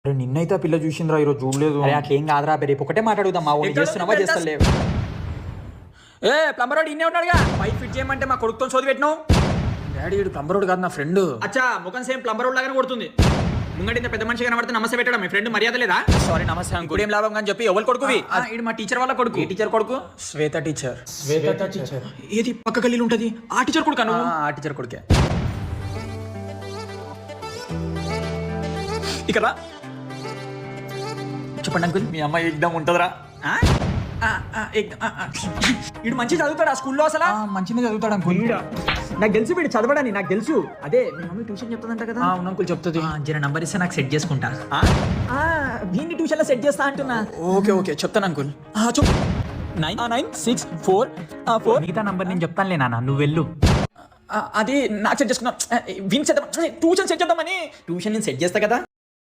అరే నిన్నైతే పిల్ల చూసిందిరా ఈరోజు చూడలేదు. అరే అట్లా ఏం కాదురా, రేపు ఒకటే మాట్లాడుదాం. మా ఊళ్ళు చేస్తున్నావా చేస్తలేవు? ఏ ప్లంబర్ వాడు ఇన్నే ఉన్నాడుగా, పైప్ ఫిట్ చేయమంటే మా కొడుకుతో చదివి పెట్టినావు. డాడీ వీడు ప్లంబర్ వాడు కాదు నా ఫ్రెండ్. అచ్చా ముఖం సేమ్ ప్లంబర్ వాడు లాగానే కొడుతుంది. ముంగటి ఇంత పెద్ద మనిషి కనబడితే నమస్తే పెట్టడం మీ ఫ్రెండ్ మర్యాద లేదా? సారీ నమస్తే అంకుల్. ఏం లాభం అని చెప్పి ఎవరు కొడుకువి? ఇది మా టీచర్ వాళ్ళ కొడుకు. ఏ టీచర్ కొడుకు? శ్వేత టీచర్. శ్వేత టీచర్ ఏది పక్క గల్లీలో ఉంటది ఆ టీచర్ కొడుకు నువ్వు? ఆ టీచర్ కొడుకే. ఇక్కడ చెప్పండి అంకుల్. మీ అమ్మాయి ఎగ్దాం ఉంటుందిరా. వీడు మంచి చదువుతాడు ఆ స్కూల్లో అసలు? మంచిగా చదువుతాడు అంకుల్. నాకు తెలుసు వీడు చదవడని నాకు తెలుసు. అదే మీ మమ్మీ ట్యూషన్ చెప్తుందంట కదా? అవును అంకుల్ చెప్తుంది. జర నంబర్ ఇస్తే నాకు సెట్ చేసుకుంటా. వీడిని ట్యూషన్ లో సెట్ చేస్తా అంటున్నా. ఓకే ఓకే చెప్తాను అంకుల్. చెప్పు. 99644. మిగతా నంబర్ నేను చెప్తానులే నాన్న, నువ్వు వెళ్ళు. అది నాకు సెట్ చేసుకున్నా. వీని సెట్ ట్యూషన్ సెట్ చేద్దామని. ట్యూషన్ నేను సెట్ చేస్తా కదా.